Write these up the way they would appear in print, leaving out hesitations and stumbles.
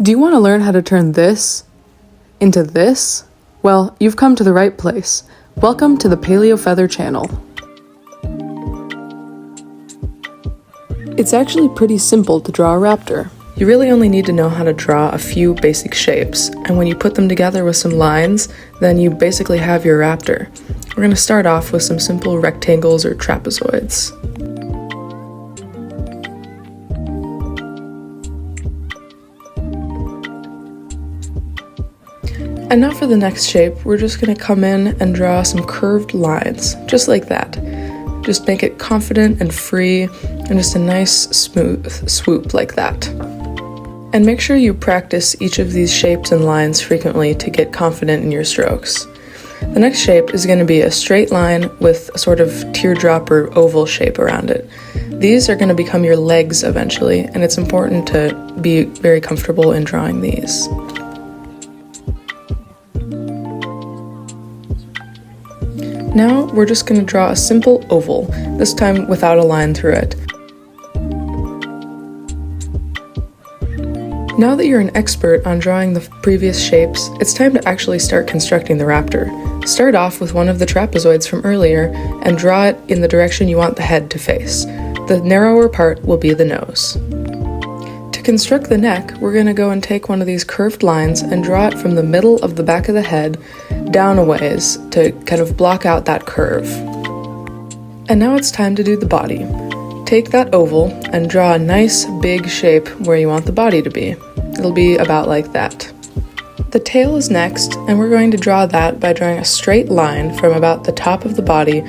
Do you want to learn how to turn this into this? Well, you've come to the right place. Welcome to the Paleo Feather channel. It's actually pretty simple to draw a raptor. You really only need to know how to draw a few basic shapes, and when you put them together with some lines, then you basically have your raptor. We're going to start off with some simple rectangles or trapezoids. And now for the next shape, we're just going to come in and draw some curved lines, just like that. Just make it confident and free, and just a nice smooth swoop like that. And make sure you practice each of these shapes and lines frequently to get confident in your strokes. The next shape is going to be a straight line with a sort of teardrop or oval shape around it. These are going to become your legs eventually, and it's important to be very comfortable in drawing these. Now we're just going to draw a simple oval, this time without a line through it. Now that you're an expert on drawing the previous shapes, it's time to actually start constructing the raptor. Start off with one of the trapezoids from earlier and draw it in the direction you want the head to face. The narrower part will be the nose. To construct the neck, we're going to go and take one of these curved lines and draw it from the middle of the back of the head down a ways to kind of block out that curve. And now it's time to do the body. Take that oval and draw a nice big shape where you want the body to be. It'll be about like that. The tail is next, and we're going to draw that by drawing a straight line from about the top of the body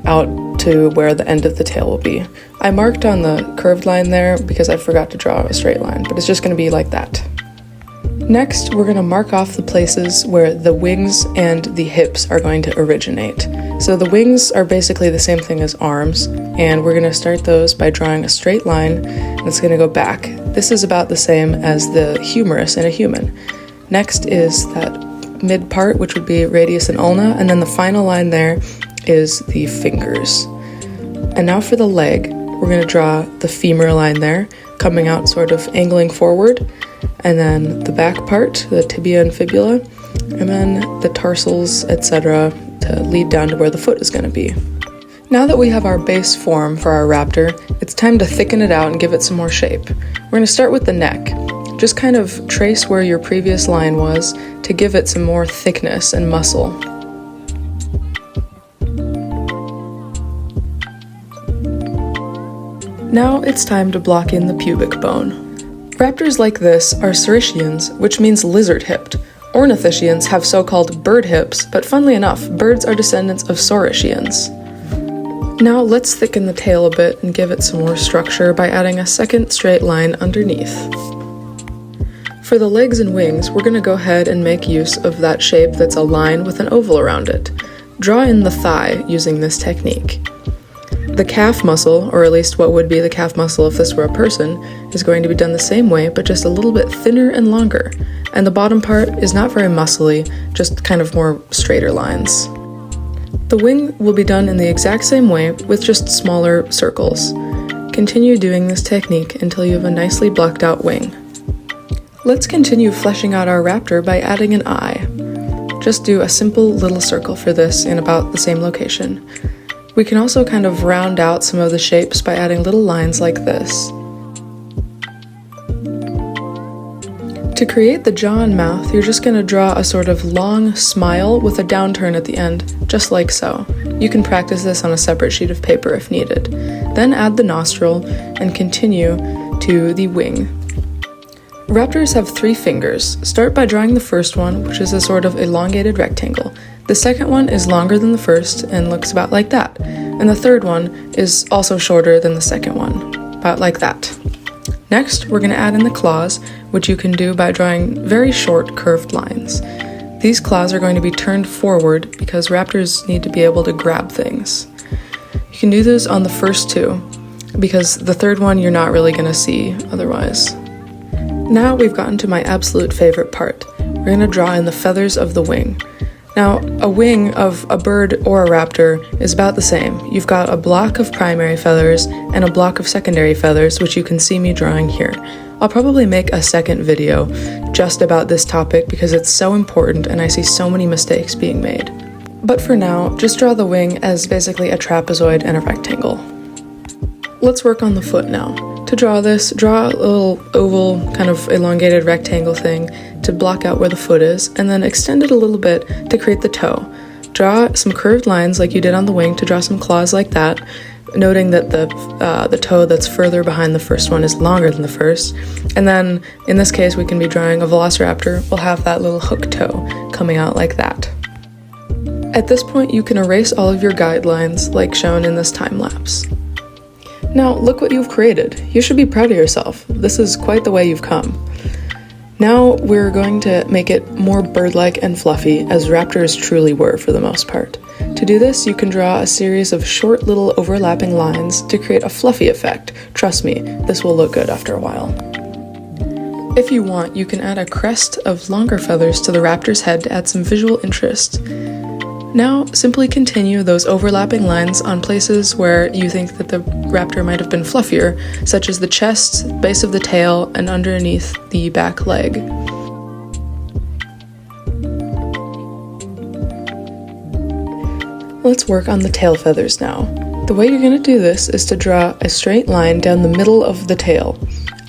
out to where the end of the tail will be. I marked on the curved line there because I forgot to draw a straight line, but it's just going to be like that. Next, we're going to mark off the places where the wings and the hips are going to originate. So the wings are basically the same thing as arms, and we're going to start those by drawing a straight line that's going to go back. This is about the same as the humerus in a human. Next is that mid part, which would be radius and ulna, and then the final line there is the fingers. And now for the leg, we're going to draw the femur line there, coming out sort of angling forward, and then the back part, the tibia and fibula, and then the tarsals, etc., to lead down to where the foot is going to be. Now that we have our base form for our raptor, it's time to thicken it out and give it some more shape. We're going to start with the neck. Just kind of trace where your previous line was to give it some more thickness and muscle. Now it's time to block in the pubic bone. Raptors like this are saurischians, which means lizard-hipped. Ornithischians have so-called bird hips, but funnily enough, birds are descendants of saurischians. Now let's thicken the tail a bit and give it some more structure by adding a second straight line underneath. For the legs and wings, we're going to go ahead and make use of that shape that's a line with an oval around it. Draw in the thigh using this technique. The calf muscle, or at least what would be the calf muscle if this were a person, is going to be done the same way, but just a little bit thinner and longer. And the bottom part is not very muscly, just kind of more straighter lines. The wing will be done in the exact same way, with just smaller circles. Continue doing this technique until you have a nicely blocked out wing. Let's continue fleshing out our raptor by adding an eye. Just do a simple little circle for this in about the same location. We can also kind of round out some of the shapes by adding little lines like this. To create the jaw and mouth, you're just going to draw a sort of long smile with a downturn at the end, just like so. You can practice this on a separate sheet of paper if needed. Then add the nostril and continue to the wing. Raptors have 3 fingers. Start by drawing the first one, which is a sort of elongated rectangle. The second one is longer than the first and looks about like that. And the third one is also shorter than the second one, about like that. Next, we're going to add in the claws, which you can do by drawing very short curved lines. These claws are going to be turned forward because raptors need to be able to grab things. You can do those on the first 2, because the third one you're not really going to see otherwise. Now we've gotten to my absolute favorite part. We're going to draw in the feathers of the wing. Now, a wing of a bird or a raptor is about the same. You've got a block of primary feathers and a block of secondary feathers, which you can see me drawing here. I'll probably make a second video just about this topic because it's so important and I see so many mistakes being made. But for now, just draw the wing as basically a trapezoid and a rectangle. Let's work on the foot now. To draw this, draw a little oval, kind of elongated rectangle thing to block out where the foot is, and then extend it a little bit to create the toe. Draw some curved lines like you did on the wing to draw some claws like that, noting that the toe that's further behind the first one is longer than the first. And then, in this case, we can be drawing a velociraptor. We'll have that little hook toe coming out like that. At this point, you can erase all of your guidelines like shown in this time lapse. Now, look what you've created. You should be proud of yourself. This is quite the way you've come. Now we're going to make it more bird-like and fluffy, as raptors truly were for the most part. To do this, you can draw a series of short little overlapping lines to create a fluffy effect. Trust me, this will look good after a while. If you want, you can add a crest of longer feathers to the raptor's head to add some visual interest. Now, simply continue those overlapping lines on places where you think that the raptor might have been fluffier, such as the chest, base of the tail, and underneath the back leg. Let's work on the tail feathers now. The way you're going to do this is to draw a straight line down the middle of the tail,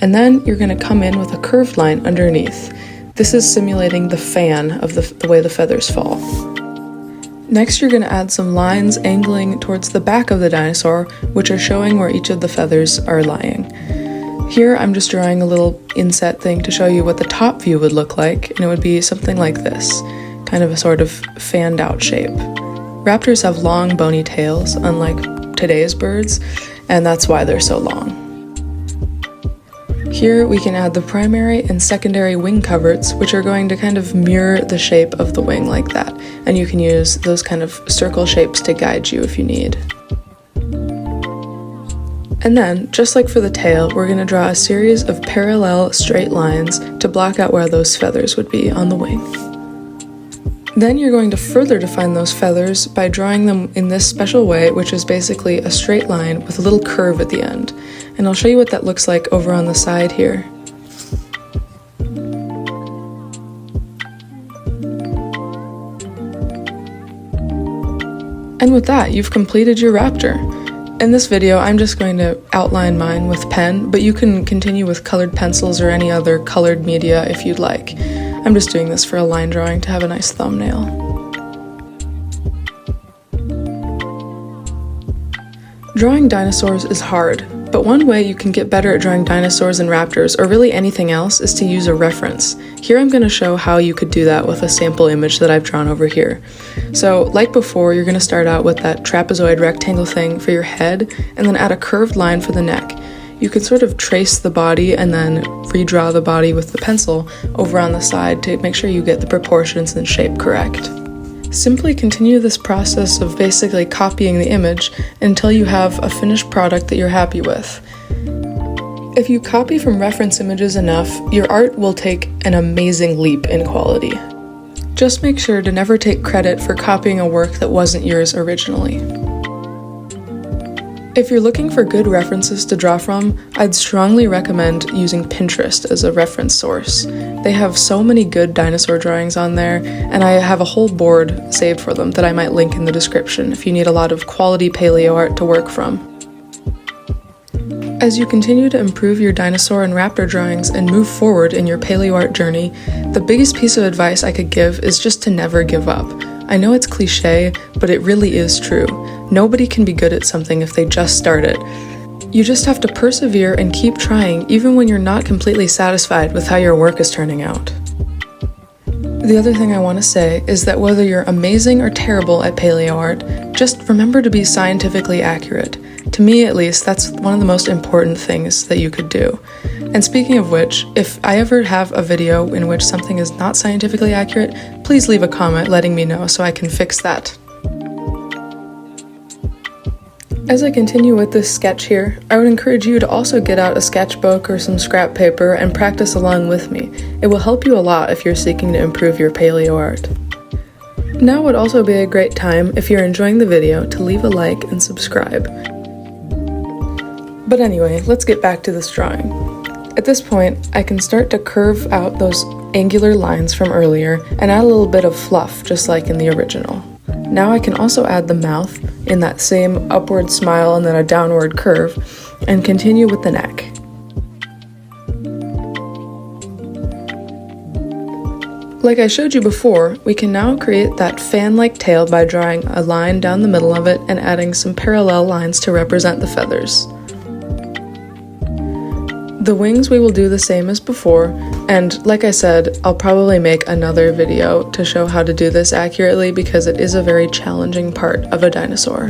and then you're going to come in with a curved line underneath. This is simulating the fan of the way the feathers fall. Next, you're going to add some lines angling towards the back of the dinosaur, which are showing where each of the feathers are lying. Here, I'm just drawing a little inset thing to show you what the top view would look like, and it would be something like this, kind of a sort of fanned out shape. Raptors have long, bony tails, unlike today's birds, and that's why they're so long. Here, we can add the primary and secondary wing coverts, which are going to kind of mirror the shape of the wing like that, and you can use those kind of circle shapes to guide you if you need. And then, just like for the tail, we're going to draw a series of parallel straight lines to block out where those feathers would be on the wing. Then you're going to further define those feathers by drawing them in this special way, which is basically a straight line with a little curve at the end. And I'll show you what that looks like over on the side here. And with that, you've completed your raptor. In this video, I'm just going to outline mine with pen, but you can continue with colored pencils or any other colored media if you'd like. I'm just doing this for a line drawing to have a nice thumbnail. Drawing dinosaurs is hard, but one way you can get better at drawing dinosaurs and raptors, or really anything else, is to use a reference. Here I'm going to show how you could do that with a sample image that I've drawn over here. So, like before, you're going to start out with that trapezoid rectangle thing for your head, and then add a curved line for the neck. You can sort of trace the body and then redraw the body with the pencil over on the side to make sure you get the proportions and shape correct. Simply continue this process of basically copying the image until you have a finished product that you're happy with. If you copy from reference images enough, your art will take an amazing leap in quality. Just make sure to never take credit for copying a work that wasn't yours originally. If you're looking for good references to draw from, I'd strongly recommend using Pinterest as a reference source. They have so many good dinosaur drawings on there, and I have a whole board saved for them that I might link in the description if you need a lot of quality paleo art to work from. As you continue to improve your dinosaur and raptor drawings and move forward in your paleo art journey, the biggest piece of advice I could give is just to never give up. I know it's cliche, but it really is true. Nobody can be good at something if they just start it. You just have to persevere and keep trying even when you're not completely satisfied with how your work is turning out. The other thing I want to say is that whether you're amazing or terrible at paleo art, just remember to be scientifically accurate. To me, at least, that's one of the most important things that you could do. And speaking of which, if I ever have a video in which something is not scientifically accurate, please leave a comment letting me know so I can fix that. As I continue with this sketch here, I would encourage you to also get out a sketchbook or some scrap paper and practice along with me. It will help you a lot if you're seeking to improve your paleo art. Now would also be a great time, if you're enjoying the video, to leave a like and subscribe. But anyway, let's get back to this drawing. At this point, I can start to curve out those angular lines from earlier and add a little bit of fluff, just like in the original. Now I can also add the mouth in that same upward smile and then a downward curve, and continue with the neck. Like I showed you before, we can now create that fan-like tail by drawing a line down the middle of it and adding some parallel lines to represent the feathers. The wings we will do the same as before, and like I said, I'll probably make another video to show how to do this accurately because it is a very challenging part of a dinosaur.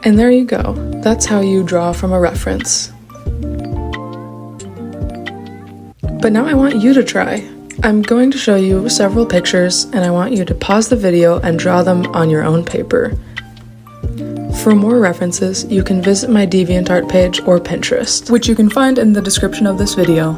And there you go. That's how you draw from a reference. But now I want you to try. I'm going to show you several pictures and I want you to pause the video and draw them on your own paper. For more references, you can visit my DeviantArt page or Pinterest, which you can find in the description of this video.